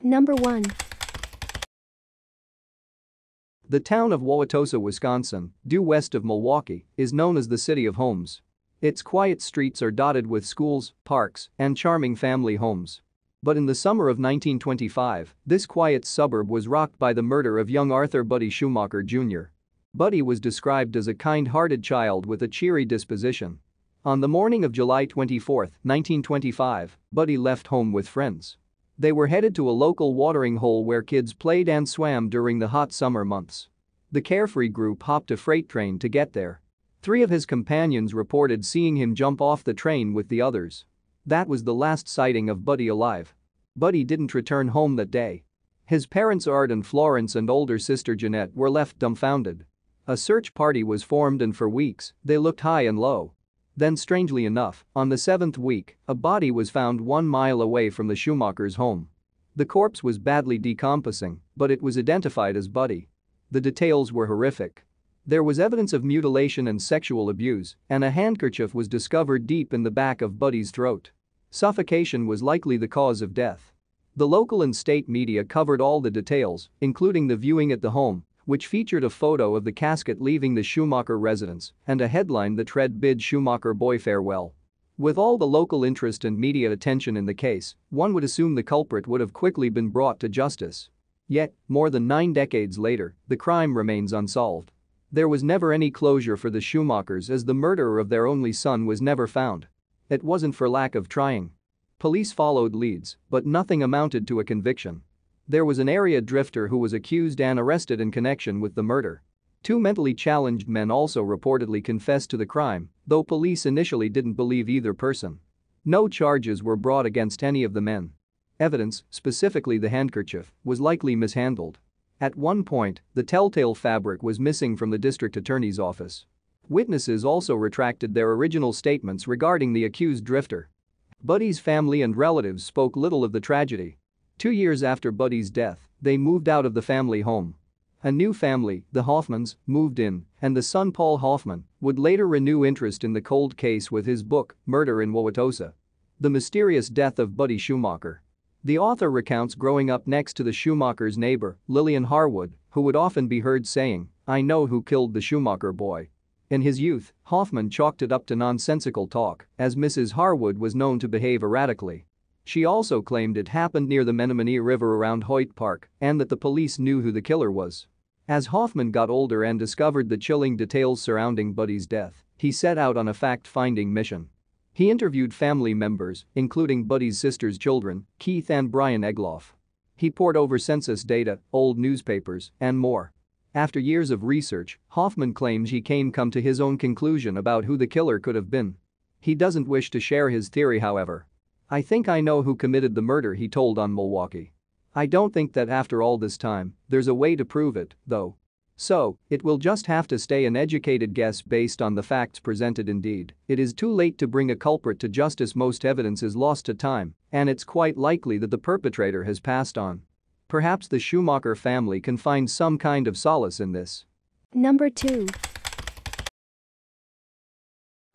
Number 1. The town of Wauwatosa, Wisconsin, due west of Milwaukee, is known as the City of Homes. Its quiet streets are dotted with schools, parks, and charming family homes. But in the summer of 1925, this quiet suburb was rocked by the murder of young Arthur Buddy Schumacher Jr. Buddy was described as a kind-hearted child with a cheery disposition. On the morning of July 24, 1925, Buddy left home with friends. They were headed to a local watering hole where kids played and swam during the hot summer months. The carefree group hopped a freight train to get there. 3 of his companions reported seeing him jump off the train with the others. That was the last sighting of Buddy alive. Buddy didn't return home that day. His parents Art and Florence and older sister Jeanette were left dumbfounded. A search party was formed and for weeks, they looked high and low. Then strangely enough, on the 7th week, a body was found 1 mile away from the Schumachers' home. The corpse was badly decomposing, but it was identified as Buddy. The details were horrific. There was evidence of mutilation and sexual abuse, and a handkerchief was discovered deep in the back of Buddy's throat. Suffocation was likely the cause of death. The local and state media covered all the details, including the viewing at the home, which featured a photo of the casket leaving the Schumacher residence and a headline that read "Bid Schumacher boy farewell." With all the local interest and media attention in the case, one would assume the culprit would have quickly been brought to justice. Yet, more than 9 decades later, the crime remains unsolved. There was never any closure for the Schumachers as the murderer of their only son was never found. It wasn't for lack of trying. Police followed leads, but nothing amounted to a conviction. There was an area drifter who was accused and arrested in connection with the murder. 2 mentally challenged men also reportedly confessed to the crime, though police initially didn't believe either person. No charges were brought against any of the men. Evidence, specifically the handkerchief, was likely mishandled. At one point, the telltale fabric was missing from the district attorney's office. Witnesses also retracted their original statements regarding the accused drifter. Buddy's family and relatives spoke little of the tragedy. 2 years after Buddy's death, they moved out of the family home. A new family, the Hoffmans, moved in, and the son Paul Hoffman would later renew interest in the cold case with his book, Murder in Wauwatosa. The Mysterious Death of Buddy Schumacher. The author recounts growing up next to the Schumachers' neighbor, Lillian Harwood, who would often be heard saying, "I know who killed the Schumacher boy." In his youth, Hoffman chalked it up to nonsensical talk, as Mrs. Harwood was known to behave erratically. She also claimed it happened near the Menominee River around Hoyt Park and that the police knew who the killer was. As Hoffman got older and discovered the chilling details surrounding Buddy's death, he set out on a fact-finding mission. He interviewed family members, including Buddy's sister's children, Keith and Brian Egloff. He pored over census data, old newspapers, and more. After years of research, Hoffman claims he come to his own conclusion about who the killer could have been. He doesn't wish to share his theory, however. "I think I know who committed the murder," he told on Milwaukee. "I don't think that after all this time, there's a way to prove it, though. So, it will just have to stay an educated guess based on the facts presented. Indeed, it is too late to bring a culprit to justice. Most evidence is lost to time, and it's quite likely that the perpetrator has passed on. Perhaps the Schumacher family can find some kind of solace in this." Number 2.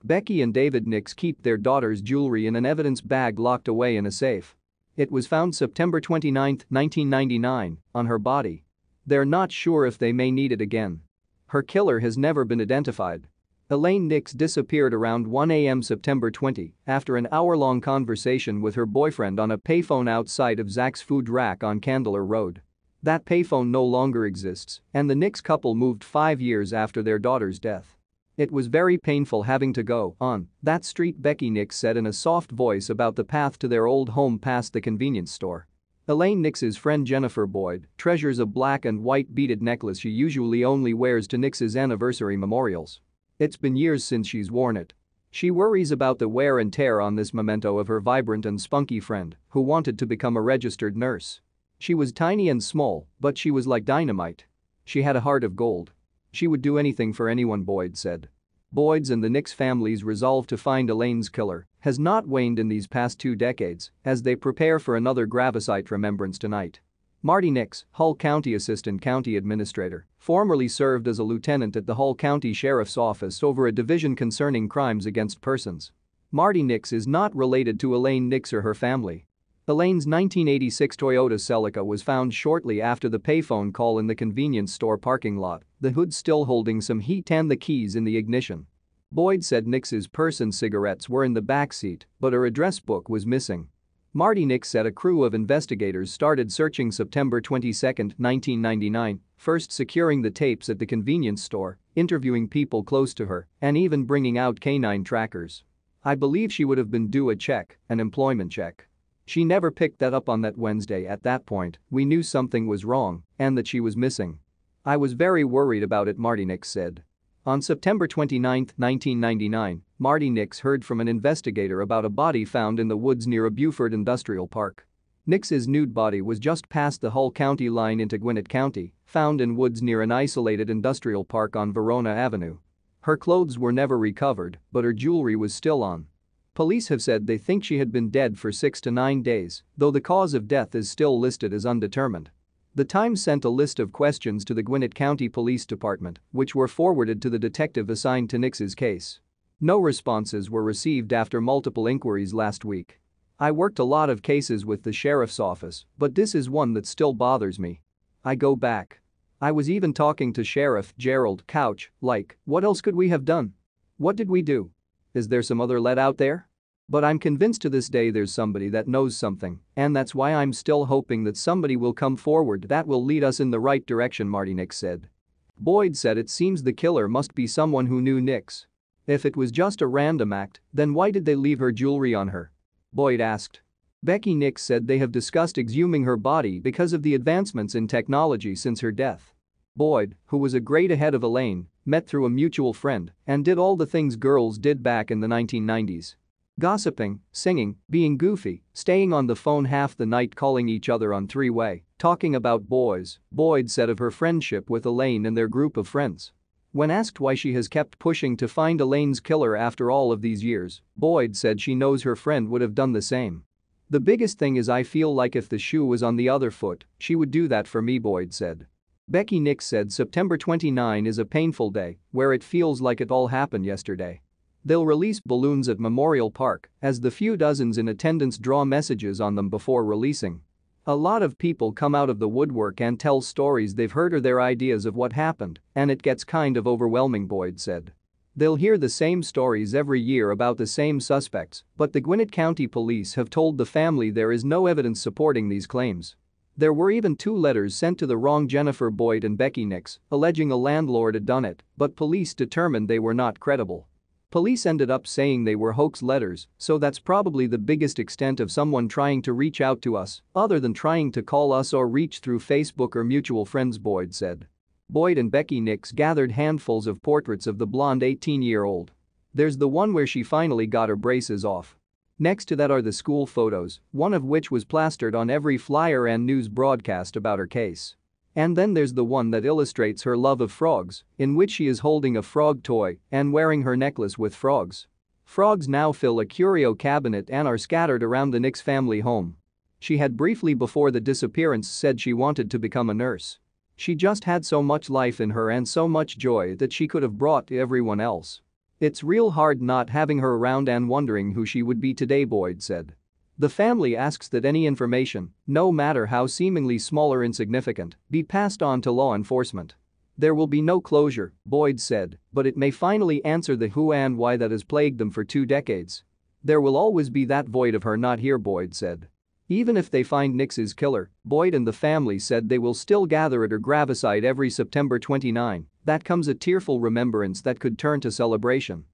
Becky and David Nix keep their daughter's jewelry in an evidence bag locked away in a safe. It was found September 29, 1999, on her body. They're not sure if they may need it again. Her killer has never been identified. Elaine Nix disappeared around 1 a.m. September 20 after an hour-long conversation with her boyfriend on a payphone outside of Zach's Food Rack on Candler Road. That payphone no longer exists, and the Nix couple moved 5 years after their daughter's death. "It was very painful having to go on that street," Becky Nix said in a soft voice about the path to their old home past the convenience store. Elaine Nix's friend Jennifer Boyd treasures a black and white beaded necklace she usually only wears to Nix's anniversary memorials. It's been years since she's worn it. She worries about the wear and tear on this memento of her vibrant and spunky friend who wanted to become a registered nurse. "She was tiny and small, but she was like dynamite. She had a heart of gold. She would do anything for anyone," Boyd said. Boyd's and the Nix family's resolve to find Elaine's killer has not waned in these past 2 decades as they prepare for another gravesite remembrance tonight. Marty Nix, Hull County Assistant County Administrator, formerly served as a lieutenant at the Hull County Sheriff's Office over a division concerning crimes against persons. Marty Nix is not related to Elaine Nix or her family. Elaine's 1986 Toyota Celica was found shortly after the payphone call in the convenience store parking lot, the hood still holding some heat and the keys in the ignition. Boyd said Nix's purse and cigarettes were in the back seat, but her address book was missing. Marty Nix said a crew of investigators started searching September 22, 1999, first securing the tapes at the convenience store, interviewing people close to her, and even bringing out canine trackers. "I believe she would have been due a check, an employment check. She never picked that up on that Wednesday. At that point, we knew something was wrong and that she was missing. I was very worried about it," Marty Nix said. On September 29, 1999, Marty Nix heard from an investigator about a body found in the woods near a Beaufort industrial park. Nix's nude body was just past the Hull County line into Gwinnett County, found in woods near an isolated industrial park on Verona Avenue. Her clothes were never recovered, but her jewelry was still on. Police have said they think she had been dead for 6 to 9 days, though the cause of death is still listed as undetermined. The Times sent a list of questions to the Gwinnett County Police Department, which were forwarded to the detective assigned to Nix's case. No responses were received after multiple inquiries last week. "I worked a lot of cases with the sheriff's office, but this is one that still bothers me. I go back. I was even talking to Sheriff Gerald Couch, like, what else could we have done? What did we do? Is there some other lead out there? But I'm convinced to this day there's somebody that knows something, and that's why I'm still hoping that somebody will come forward that will lead us in the right direction," Marty Nix said. Boyd said it seems the killer must be someone who knew Nix. "If it was just a random act, then why did they leave her jewelry on her?" Boyd asked. Becky Nix said they have discussed exhuming her body because of the advancements in technology since her death. Boyd, who was a grade ahead of Elaine, met through a mutual friend and did all the things girls did back in the 1990s. Gossiping, singing, being goofy, staying on the phone half the night calling each other on three-way, talking about boys, Boyd said of her friendship with Elaine and their group of friends. When asked why she has kept pushing to find Elaine's killer after all of these years, Boyd said she knows her friend would have done the same. "The biggest thing is I feel like if the shoe was on the other foot, she would do that for me," Boyd said. Becky Nix said September 29 is a painful day where it feels like it all happened yesterday. They'll release balloons at Memorial Park as the few dozens in attendance draw messages on them before releasing. "A lot of people come out of the woodwork and tell stories they've heard or their ideas of what happened, and it gets kind of overwhelming," Boyd said. "They'll hear the same stories every year about the same suspects, but the Gwinnett County Police have told the family there is no evidence supporting these claims. There were even 2 letters sent to the wrong Jennifer Boyd and Becky Nix alleging a landlord had done it, but police determined they were not credible. Police ended up saying they were hoax letters, so that's probably the biggest extent of someone trying to reach out to us, other than trying to call us or reach through Facebook or mutual friends," Boyd said. Boyd and Becky Nix gathered handfuls of portraits of the blonde 18-year-old. There's the one where she finally got her braces off. Next to that are the school photos, one of which was plastered on every flyer and news broadcast about her case. And then there's the one that illustrates her love of frogs, in which she is holding a frog toy and wearing her necklace with frogs. Frogs now fill a curio cabinet and are scattered around the Nix family home. She had briefly before the disappearance said she wanted to become a nurse. "She just had so much life in her and so much joy that she could have brought to everyone else. It's real hard not having her around and wondering who she would be today," Boyd said. The family asks that any information, no matter how seemingly small or insignificant, be passed on to law enforcement. "There will be no closure," Boyd said, "but it may finally answer the who and why that has plagued them for 2 decades. There will always be that void of her not here," Boyd said. Even if they find Nix's killer, Boyd and the family said they will still gather at her gravesite every September 29. That comes a tearful remembrance that could turn to celebration.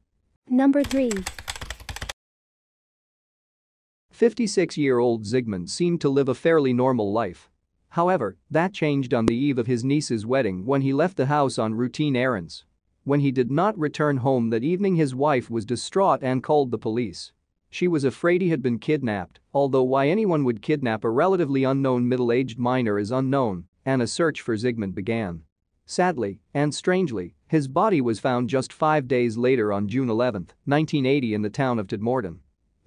Number 3. 56-year-old Zigmund seemed to live a fairly normal life. However, that changed on the eve of his niece's wedding when he left the house on routine errands. When he did not return home that evening, his wife was distraught and called the police. She was afraid he had been kidnapped, although why anyone would kidnap a relatively unknown middle-aged minor is unknown, and a search for Zigmund began. Sadly, and strangely, his body was found just 5 days later on June 11, 1980 in the town of Todmorden.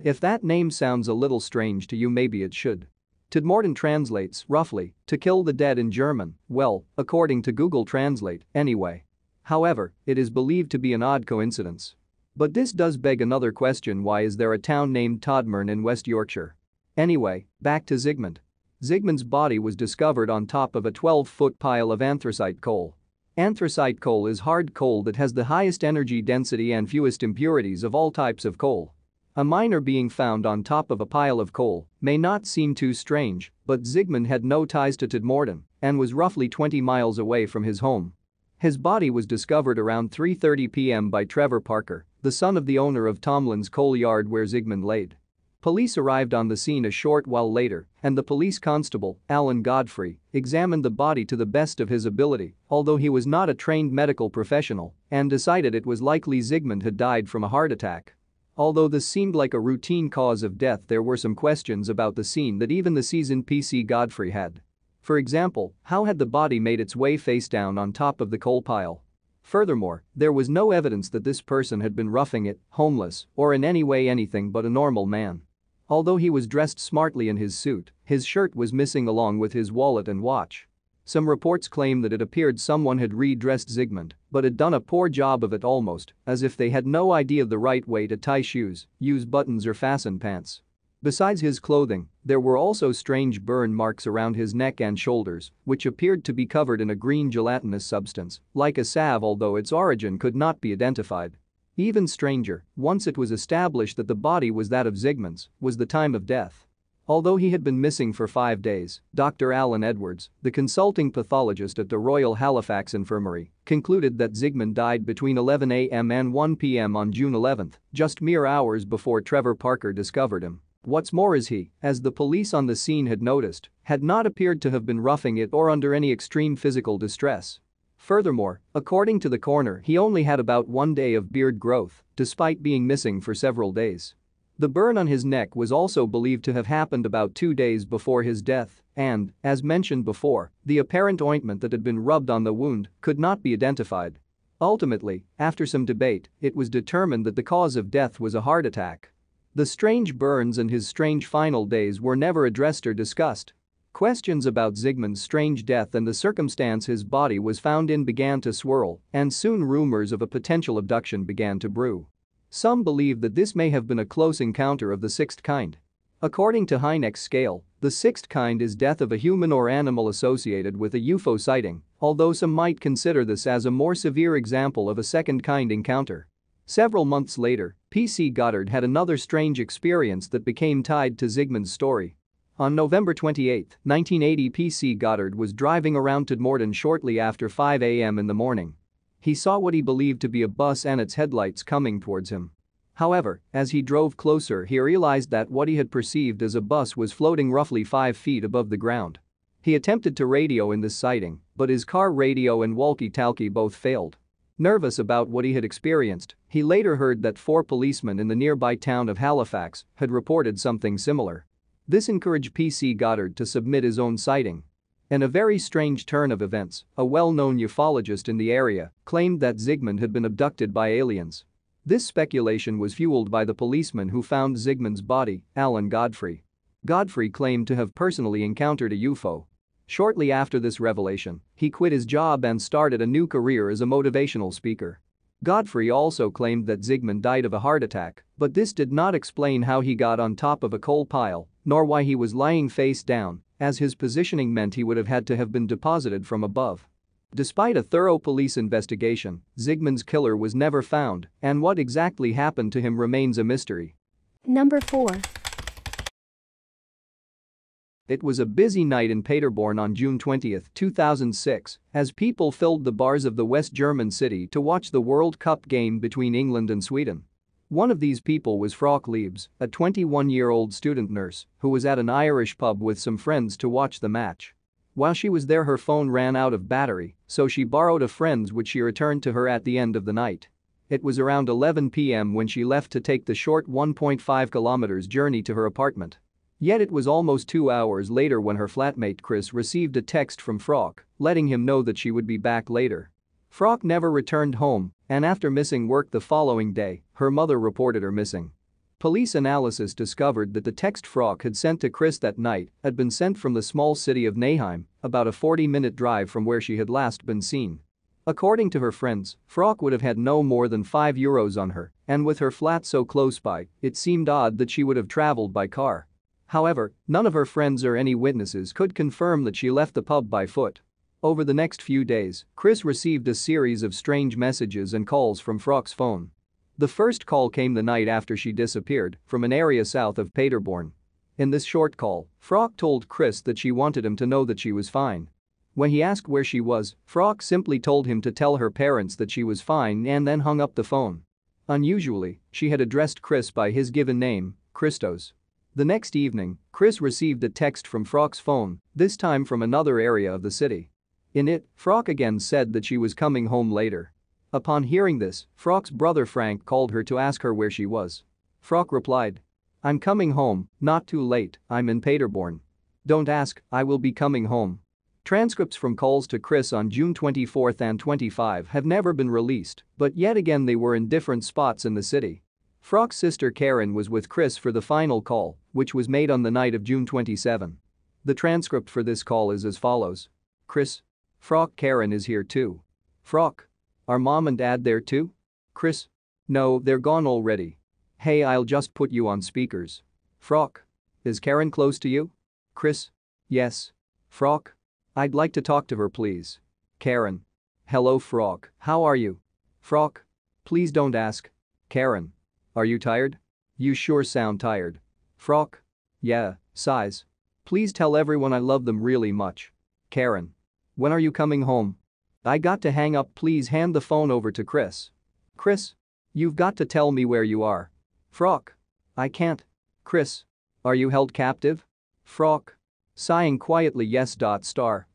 If that name sounds a little strange to you, maybe it should. Todmorden translates, roughly, to kill the dead in German, well, according to Google Translate, anyway. However, it is believed to be an odd coincidence. But this does beg another question: why is there a town named Todmorden in West Yorkshire? Anyway, back to Zigmund. Zigmund's body was discovered on top of a 12-foot pile of anthracite coal. Anthracite coal is hard coal that has the highest energy density and fewest impurities of all types of coal. A miner being found on top of a pile of coal may not seem too strange, but Zigmund had no ties to Todmorden and was roughly 20 miles away from his home. His body was discovered around 3:30 p.m. by Trevor Parker, the son of the owner of Tomlin's coal yard where Zigmund laid. Police arrived on the scene a short while later, and the police constable, Alan Godfrey, examined the body to the best of his ability, although he was not a trained medical professional, and decided it was likely Zigmund had died from a heart attack. Although this seemed like a routine cause of death, there were some questions about the scene that even the seasoned PC Godfrey had. For example, how had the body made its way face down on top of the coal pile? Furthermore, there was no evidence that this person had been roughing it, homeless, or in any way anything but a normal man. Although he was dressed smartly in his suit, his shirt was missing along with his wallet and watch. Some reports claim that it appeared someone had redressed Zigmund, but had done a poor job of it, almost as if they had no idea the right way to tie shoes, use buttons or fasten pants. Besides his clothing, there were also strange burn marks around his neck and shoulders, which appeared to be covered in a green gelatinous substance, like a salve, although its origin could not be identified. Even stranger, once it was established that the body was that of Zigmund's, was the time of death. Although he had been missing for 5 days, Dr. Alan Edwards, the consulting pathologist at the Royal Halifax Infirmary, concluded that Zigmund died between 11 a.m. and 1 p.m. on June 11, just mere hours before Trevor Parker discovered him. What's more is he, as the police on the scene had noticed, had not appeared to have been roughing it or under any extreme physical distress. Furthermore, according to the coroner, he only had about 1 day of beard growth, despite being missing for several days. The burn on his neck was also believed to have happened about 2 days before his death, and, as mentioned before, the apparent ointment that had been rubbed on the wound could not be identified. Ultimately, after some debate, it was determined that the cause of death was a heart attack. The strange burns and his strange final days were never addressed or discussed. Questions about Zigmund's strange death and the circumstance his body was found in began to swirl, and soon rumors of a potential abduction began to brew. Some believe that this may have been a close encounter of the sixth kind. According to Hynek's scale, the sixth kind is death of a human or animal associated with a UFO sighting, although some might consider this as a more severe example of a second kind encounter. Several months later, P.C. Goddard had another strange experience that became tied to Zigmund's story. On November 28, 1980, P.C. Goddard was driving around Todmorden shortly after 5 a.m. in the morning. He saw what he believed to be a bus and its headlights coming towards him. However, as he drove closer, he realized that what he had perceived as a bus was floating roughly 5 feet above the ground. He attempted to radio in this sighting, but his car radio and walkie-talkie both failed. Nervous about what he had experienced, he later heard that 4 policemen in the nearby town of Halifax had reported something similar. This encouraged P.C. Goddard to submit his own sighting. In a very strange turn of events, a well-known ufologist in the area claimed that Zigmund had been abducted by aliens. This speculation was fueled by the policeman who found Zigmund's body, Alan Godfrey. Godfrey claimed to have personally encountered a UFO. Shortly after this revelation, he quit his job and started a new career as a motivational speaker. Godfrey also claimed that Zigmund died of a heart attack, but this did not explain how he got on top of a coal pile, nor why he was lying face down, as his positioning meant he would have had to have been deposited from above. Despite a thorough police investigation, Zigmund's killer was never found, and what exactly happened to him remains a mystery. Number 4. It was a busy night in Paderborn on June 20, 2006, as people filled the bars of the West German city to watch the World Cup game between England and Sweden. One of these people was Frauke Liebs, a 21-year-old student nurse who was at an Irish pub with some friends to watch the match. While she was there, her phone ran out of battery, so she borrowed a friend's, which she returned to her at the end of the night. It was around 11 p.m. when she left to take the short 1.5 kilometers journey to her apartment. Yet it was almost 2 hours later when her flatmate Chris received a text from Frauke, letting him know that she would be back later. Frauke never returned home, and after missing work the following day, her mother reported her missing. Police analysis discovered that the text Frauke had sent to Chris that night had been sent from the small city of Neheim, about a 40-minute drive from where she had last been seen. According to her friends, Frauke would have had no more than €5 on her, and with her flat so close by, it seemed odd that she would have traveled by car. However, none of her friends or any witnesses could confirm that she left the pub by foot. Over the next few days, Chris received a series of strange messages and calls from Frauke's phone. The first call came the night after she disappeared from an area south of Paderborn. In this short call, Frauke told Chris that she wanted him to know that she was fine. When he asked where she was, Frauke simply told him to tell her parents that she was fine and then hung up the phone. Unusually, she had addressed Chris by his given name, Christos. The next evening, Chris received a text from Frauke's phone, this time from another area of the city. In it, Frauke again said that she was coming home later. Upon hearing this, Frauke's brother Frank called her to ask her where she was. Frauke replied, "I'm coming home, not too late, I'm in Paderborn. Don't ask, I will be coming home." Transcripts from calls to Chris on June 24 and 25 have never been released, but yet again they were in different spots in the city. Frauke's sister Karen was with Chris for the final call, which was made on the night of June 27. The transcript for this call is as follows. Chris. Frauke, Karen is here too. Frauke. Are mom and dad there too? Chris. No, they're gone already. Hey, I'll just put you on speakers. Frauke. Is Karen close to you? Chris. Yes. Frauke. I'd like to talk to her please. Karen. Hello Frauke, how are you? Frauke. Please don't ask. Karen. Are you tired? You sure sound tired. Frauke. Yeah, sighs. Please tell everyone I love them really much. Karen. When are you coming home? I got to hang up, please hand the phone over to Chris. Chris. You've got to tell me where you are. Frauke. I can't. Chris. Are you held captive? Frauke. Sighing quietly yes.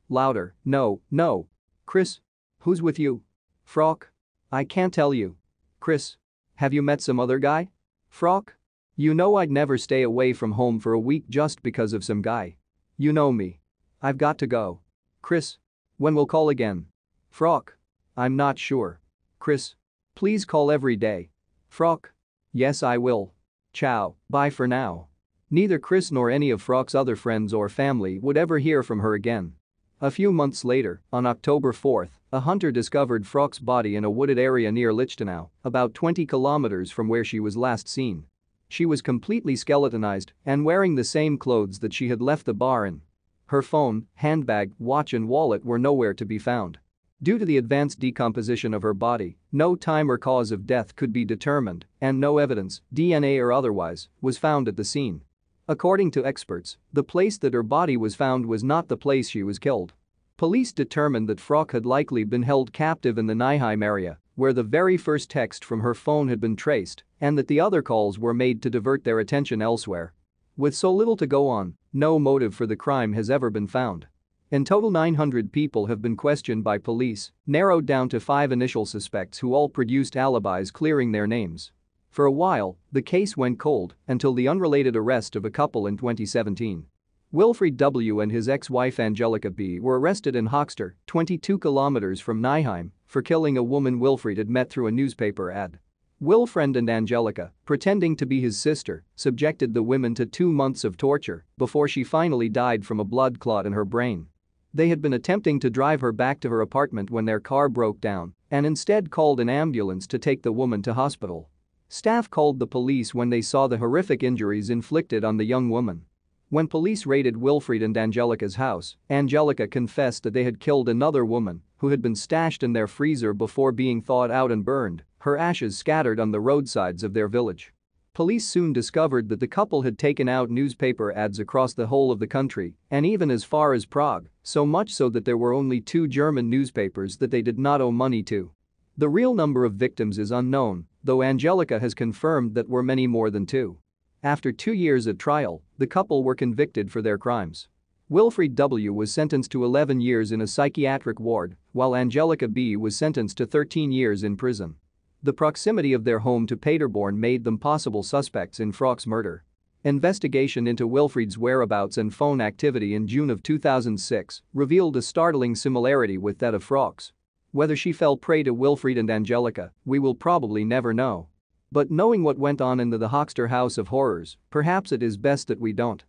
Louder, no, no. Chris. Who's with you? Frauke. I can't tell you. Chris. Have you met some other guy? Frauke. You know I'd never stay away from home for a week just because of some guy. You know me. I've got to go. Chris. When will call again? Frauke. I'm not sure. Chris. Please call every day. Frauke. Yes I will. Ciao, bye for now. Neither Chris nor any of Frauke's other friends or family would ever hear from her again. A few months later, on October 4, a hunter discovered Frauke's body in a wooded area near Lichtenau, about 20 kilometers from where she was last seen. She was completely skeletonized and wearing the same clothes that she had left the bar in. Her phone, handbag, watch and wallet were nowhere to be found. Due to the advanced decomposition of her body, no time or cause of death could be determined, and no evidence, DNA or otherwise, was found at the scene. According to experts, the place that her body was found was not the place she was killed. Police determined that Frauke had likely been held captive in the Nijheim area, where the very first text from her phone had been traced, and that the other calls were made to divert their attention elsewhere. With so little to go on, no motive for the crime has ever been found. In total 900 people have been questioned by police, narrowed down to 5 initial suspects who all produced alibis clearing their names. For a while, the case went cold until the unrelated arrest of a couple in 2017. Wilfried W. and his ex-wife Angelica B. were arrested in Höxter, 22 kilometers from Nijheim, for killing a woman Wilfried had met through a newspaper ad. Wilfried and Angelica, pretending to be his sister, subjected the women to 2 months of torture before she finally died from a blood clot in her brain. They had been attempting to drive her back to her apartment when their car broke down and instead called an ambulance to take the woman to hospital. Staff called the police when they saw the horrific injuries inflicted on the young woman. When police raided Wilfried and Angelica's house, Angelica confessed that they had killed another woman who had been stashed in their freezer before being thawed out and burned, her ashes scattered on the roadsides of their village. Police soon discovered that the couple had taken out newspaper ads across the whole of the country and even as far as Prague, so much so that there were only 2 German newspapers that they did not owe money to. The real number of victims is unknown, though Angelica has confirmed that were many more than 2. After 2 years at trial, the couple were convicted for their crimes. Wilfried W. was sentenced to 11 years in a psychiatric ward, while Angelica B. was sentenced to 13 years in prison. The proximity of their home to Paderborn made them possible suspects in Frauke's murder. Investigation into Wilfried's whereabouts and phone activity in June of 2006 revealed a startling similarity with that of Frauke's. Whether she fell prey to Wilfried and Angelica, we will probably never know. But knowing what went on in the Höxter House of Horrors, perhaps it is best that we don't.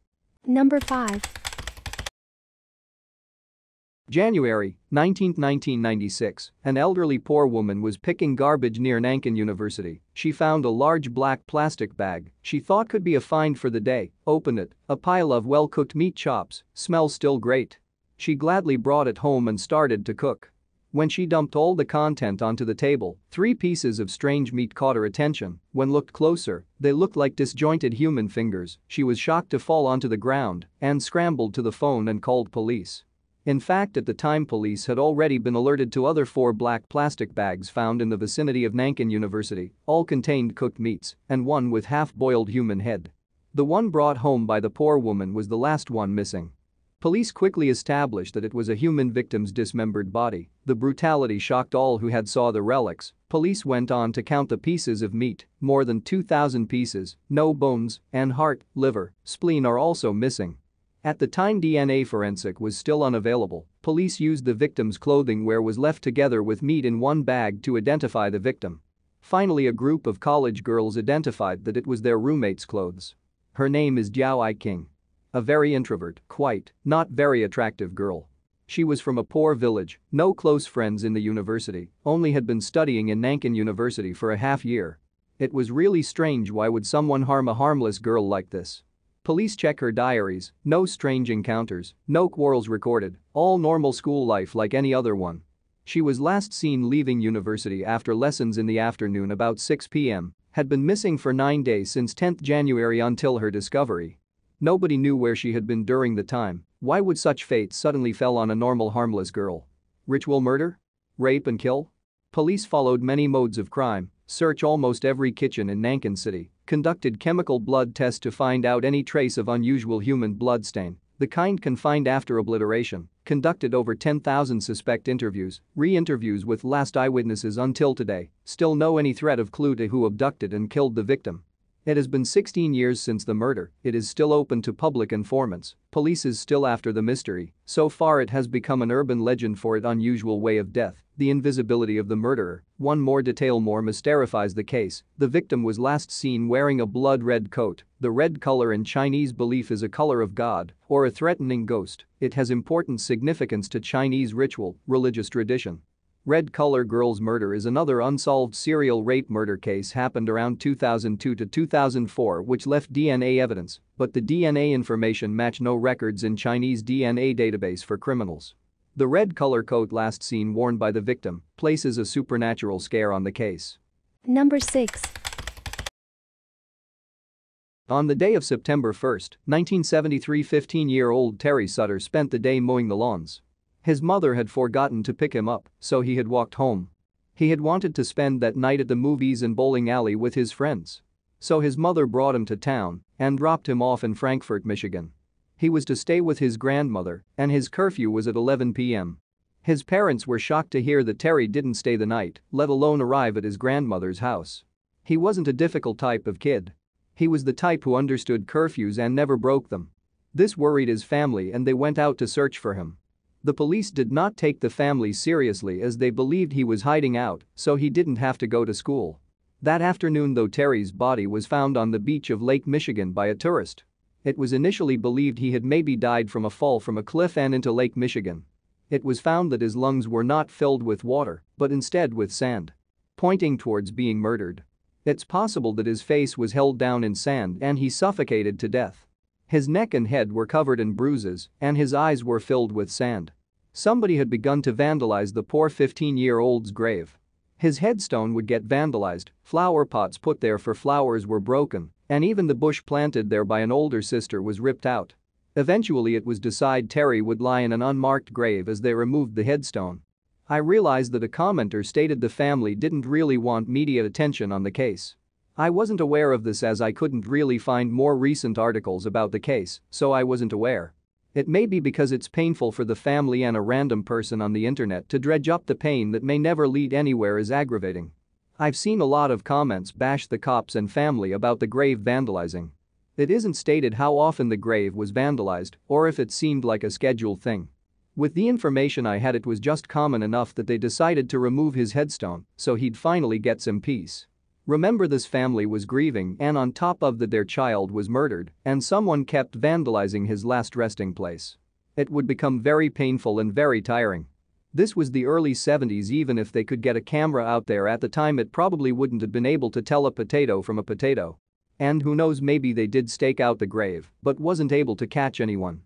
Number 5. January 19, 1996, an elderly poor woman was picking garbage near Nankin University. She found a large black plastic bag she thought could be a find for the day, opened it, a pile of well-cooked meat chops, smells still great. She gladly brought it home and started to cook. When she dumped all the content onto the table, 3 pieces of strange meat caught her attention. When looked closer, they looked like disjointed human fingers. She was shocked to fall onto the ground and scrambled to the phone and called police. In fact, at the time, police had already been alerted to other 4 black plastic bags found in the vicinity of Nankin University, all contained cooked meats, and one with half-boiled human head. The one brought home by the poor woman was the last one missing. Police quickly established that it was a human victim's dismembered body. The brutality shocked all who had saw the relics. Police went on to count the pieces of meat, more than 2,000 pieces, no bones, and heart, liver, spleen are also missing. At the time, DNA forensic was still unavailable. Police used the victim's clothing where was left together with meat in one bag to identify the victim. Finally, a group of college girls identified that it was their roommate's clothes. Her name is Jiao Aiking. A very introvert, quiet, not very attractive girl. She was from a poor village, no close friends in the university, only had been studying in Nankin University for a half year. It was really strange. Why would someone harm a harmless girl like this? Police check her diaries, no strange encounters, no quarrels recorded, all normal school life like any other one. She was last seen leaving university after lessons in the afternoon about 6 p.m., had been missing for 9 days since 10th January until her discovery. Nobody knew where she had been during the time. Why would such fate suddenly fell on a normal harmless girl? Ritual murder? Rape and kill? Police followed many modes of crime, searched almost every kitchen in Nankin City, conducted chemical blood tests to find out any trace of unusual human blood stain, the kind can find after obliteration, conducted over 10,000 suspect interviews, re-interviews with last eyewitnesses until today, still no any thread of clue to who abducted and killed the victim. It has been 16 years since the murder, it is still open to public informants, police is still after the mystery, so far it has become an urban legend for its unusual way of death, the invisibility of the murderer. One more detail more mysterifies the case, the victim was last seen wearing a blood-red coat. The red color in Chinese belief is a color of God or a threatening ghost. It has important significance to Chinese ritual, religious tradition. Red color girl's murder is another unsolved serial rape murder case happened around 2002 to 2004 which left DNA evidence, but the DNA information matched no records in Chinese DNA database for criminals. The red color coat last seen worn by the victim places a supernatural scare on the case. Number 6. On the day of September 1, 1973, 15-year-old Terry Sutter spent the day mowing the lawns. His mother had forgotten to pick him up, so he had walked home. He had wanted to spend that night at the movies and bowling alley with his friends. So his mother brought him to town and dropped him off in Frankfort, Michigan. He was to stay with his grandmother, and his curfew was at 11 p.m. His parents were shocked to hear that Terry didn't stay the night, let alone arrive at his grandmother's house. He wasn't a difficult type of kid. He was the type who understood curfews and never broke them. This worried his family and they went out to search for him. The police did not take the family seriously as they believed he was hiding out, so he didn't have to go to school. That afternoon, though, Terry's body was found on the beach of Lake Michigan by a tourist. It was initially believed he had maybe died from a fall from a cliff and into Lake Michigan. It was found that his lungs were not filled with water, but instead with sand, pointing towards being murdered. It's possible that his face was held down in sand and he suffocated to death. His neck and head were covered in bruises, and his eyes were filled with sand. Somebody had begun to vandalize the poor 15-year-old's grave. His headstone would get vandalized, flower pots put there for flowers were broken, and even the bush planted there by an older sister was ripped out. Eventually it was decided Terry would lie in an unmarked grave as they removed the headstone. I realized that a commenter stated the family didn't really want media attention on the case. I wasn't aware of this as I couldn't really find more recent articles about the case, so I wasn't aware. It may be because it's painful for the family and a random person on the internet to dredge up the pain that may never lead anywhere is aggravating. I've seen a lot of comments bash the cops and family about the grave vandalizing. It isn't stated how often the grave was vandalized or if it seemed like a scheduled thing. With the information I had, it was just common enough that they decided to remove his headstone so he'd finally get some peace. Remember, this family was grieving, and on top of that their child was murdered and someone kept vandalizing his last resting place. It would become very painful and very tiring. This was the early 70s. Even if they could get a camera out there at the time, it probably wouldn't have been able to tell a potato from a potato. And who knows, maybe they did stake out the grave but wasn't able to catch anyone.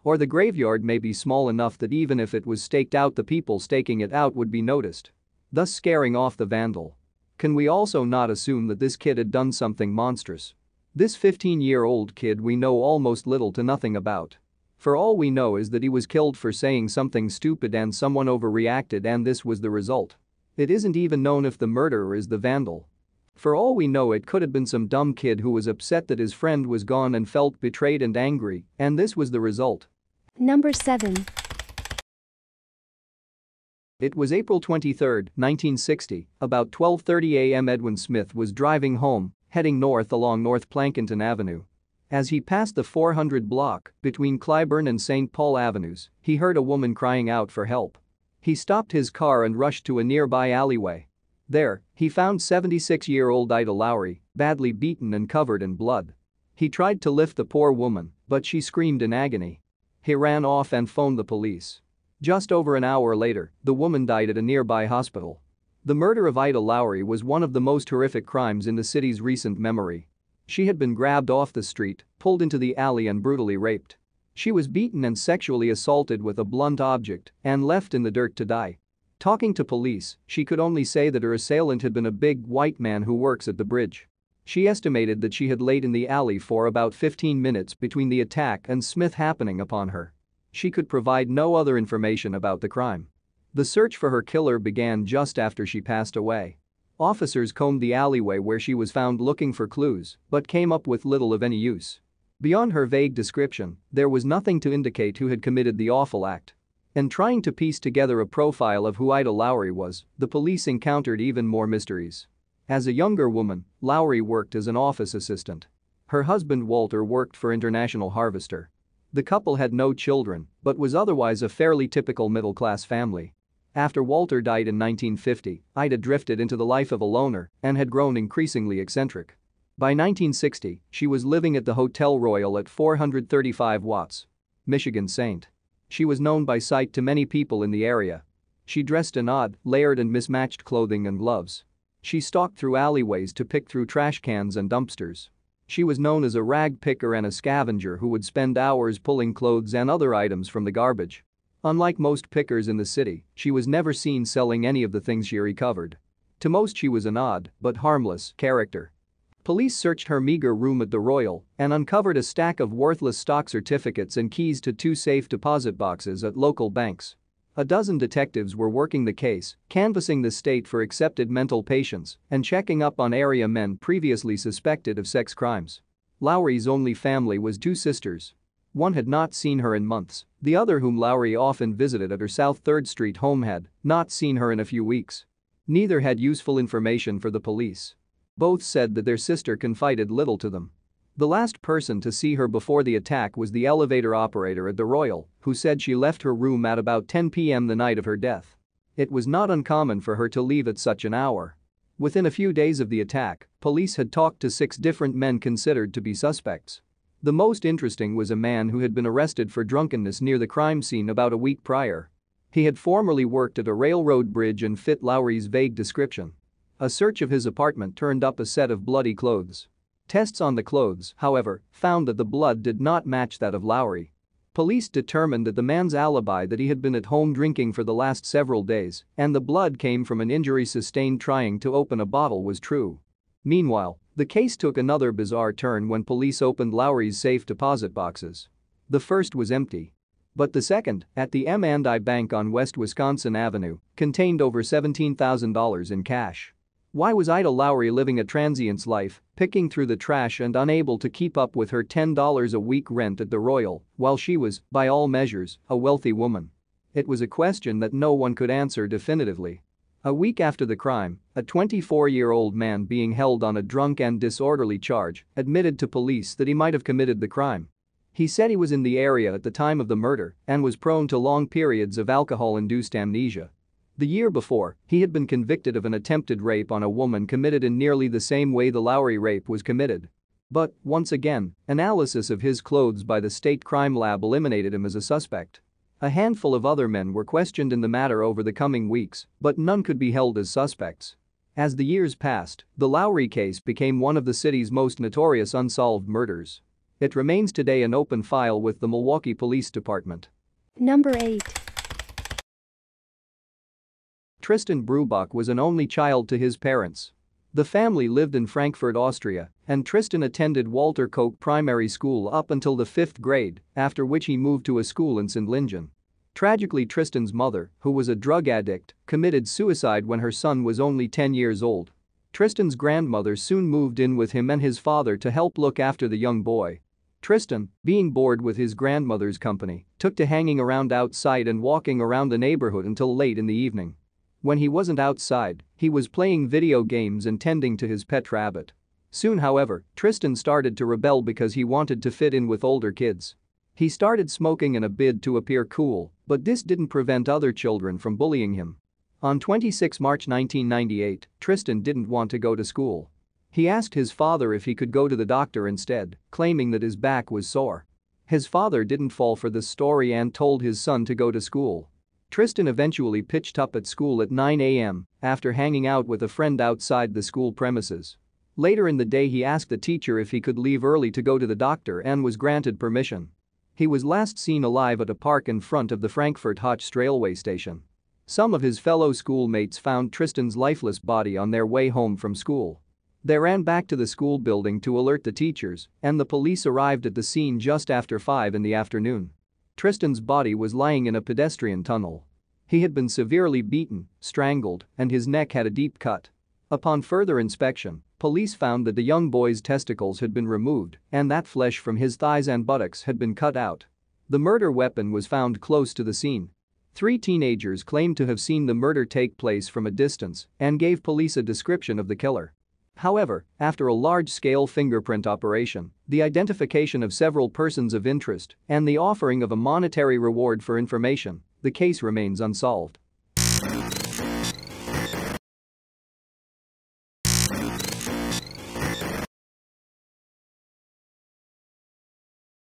Or the graveyard may be small enough that even if it was staked out, the people staking it out would be noticed, thus scaring off the vandal. Can we also not assume that this kid had done something monstrous? This 15-year-old kid we know almost little to nothing about. For all we know is that he was killed for saying something stupid and someone overreacted, and this was the result. It isn't even known if the murderer is the vandal. For all we know, it could have been some dumb kid who was upset that his friend was gone and felt betrayed and angry, and this was the result. Number 7. It was April 23, 1960, about 12:30 a.m. Edwin Smith was driving home, heading north along North Plankinton Avenue. As he passed the 400 block between Clybourne and St. Paul Avenues, he heard a woman crying out for help. He stopped his car and rushed to a nearby alleyway. There, he found 76-year-old Ida Lowry, badly beaten and covered in blood. He tried to lift the poor woman, but she screamed in agony. He ran off and phoned the police. Just over an hour later, the woman died at a nearby hospital. The murder of Ida Lowry was one of the most horrific crimes in the city's recent memory. She had been grabbed off the street, pulled into the alley and brutally raped. She was beaten and sexually assaulted with a blunt object and left in the dirt to die. Talking to police, she could only say that her assailant had been a big white man who works at the bridge. She estimated that she had laid in the alley for about 15 minutes between the attack and Smith happening upon her. She could provide no other information about the crime. The search for her killer began just after she passed away. Officers combed the alleyway where she was found looking for clues, but came up with little of any use. Beyond her vague description, there was nothing to indicate who had committed the awful act. In trying to piece together a profile of who Ida Lowry was, the police encountered even more mysteries. As a younger woman, Lowry worked as an office assistant. Her husband Walter worked for International Harvester. The couple had no children, but was otherwise a fairly typical middle-class family. After Walter died in 1950, Ida drifted into the life of a loner and had grown increasingly eccentric. By 1960, she was living at the Hotel Royal at 435 Watts. Michigan St. She was known by sight to many people in the area. She dressed in odd, layered and mismatched clothing and gloves. She stalked through alleyways to pick through trash cans and dumpsters. She was known as a rag picker and a scavenger who would spend hours pulling clothes and other items from the garbage. Unlike most pickers in the city, she was never seen selling any of the things she recovered. To most, she was an odd, but harmless, character. Police searched her meager room at the Royal and uncovered a stack of worthless stock certificates and keys to 2 safe deposit boxes at local banks. A dozen detectives were working the case, canvassing the state for accepted mental patients and checking up on area men previously suspected of sex crimes. Lowry's only family was 2 sisters. One had not seen her in months, the other, whom Lowry often visited at her South 3rd Street home, had not seen her in a few weeks. Neither had useful information for the police. Both said that their sister confided little to them. The last person to see her before the attack was the elevator operator at the Royal, who said she left her room at about 10 p.m. the night of her death. It was not uncommon for her to leave at such an hour. Within a few days of the attack, police had talked to 6 different men considered to be suspects. The most interesting was a man who had been arrested for drunkenness near the crime scene about a week prior. He had formerly worked at a railroad bridge and fit Lowry's vague description. A search of his apartment turned up a set of bloody clothes. Tests on the clothes, however, found that the blood did not match that of Lowry. Police determined that the man's alibi that he had been at home drinking for the last several days and the blood came from an injury sustained trying to open a bottle was true. Meanwhile, the case took another bizarre turn when police opened Lowry's safe deposit boxes. The first was empty. But the second, at the M&I Bank on West Wisconsin Avenue, contained over $17,000 in cash. Why was Ida Lowry living a transient's life, picking through the trash and unable to keep up with her $10 a week rent at the Royal, while she was, by all measures, a wealthy woman? It was a question that no one could answer definitively. A week after the crime, a 24-year-old man being held on a drunk and disorderly charge admitted to police that he might have committed the crime. He said he was in the area at the time of the murder and was prone to long periods of alcohol-induced amnesia. The year before, he had been convicted of an attempted rape on a woman committed in nearly the same way the Lowry rape was committed. But, once again, analysis of his clothes by the state crime lab eliminated him as a suspect. A handful of other men were questioned in the matter over the coming weeks, but none could be held as suspects. As the years passed, the Lowry case became one of the city's most notorious unsolved murders. It remains today an open file with the Milwaukee Police Department. Number 8. Tristan Brsbach was an only child to his parents. The family lived in Frankfurt, Austria, and Tristan attended Walter Koch Primary School up until the 5th grade, after which he moved to a school in St. Lingen. Tragically, Tristan's mother, who was a drug addict, committed suicide when her son was only 10 years old. Tristan's grandmother soon moved in with him and his father to help look after the young boy. Tristan, being bored with his grandmother's company, took to hanging around outside and walking around the neighborhood until late in the evening. When he wasn't outside, he was playing video games and tending to his pet rabbit. Soon, however, Tristan started to rebel because he wanted to fit in with older kids. He started smoking in a bid to appear cool, but this didn't prevent other children from bullying him. On 26 March 1998, Tristan didn't want to go to school. He asked his father if he could go to the doctor instead, claiming that his back was sore. His father didn't fall for the story and told his son to go to school. Tristan eventually pitched up at school at 9 a.m. after hanging out with a friend outside the school premises. Later in the day, he asked the teacher if he could leave early to go to the doctor and was granted permission. He was last seen alive at a park in front of the Frankfurt Hochst railway station. Some of his fellow schoolmates found Tristan's lifeless body on their way home from school. They ran back to the school building to alert the teachers, and the police arrived at the scene just after 5 in the afternoon. Tristan's body was lying in a pedestrian tunnel. He had been severely beaten, strangled, and his neck had a deep cut. Upon further inspection, police found that the young boy's testicles had been removed and that flesh from his thighs and buttocks had been cut out. The murder weapon was found close to the scene. 3 teenagers claimed to have seen the murder take place from a distance and gave police a description of the killer. However, after a large-scale fingerprint operation, the identification of several persons of interest, and the offering of a monetary reward for information, the case remains unsolved.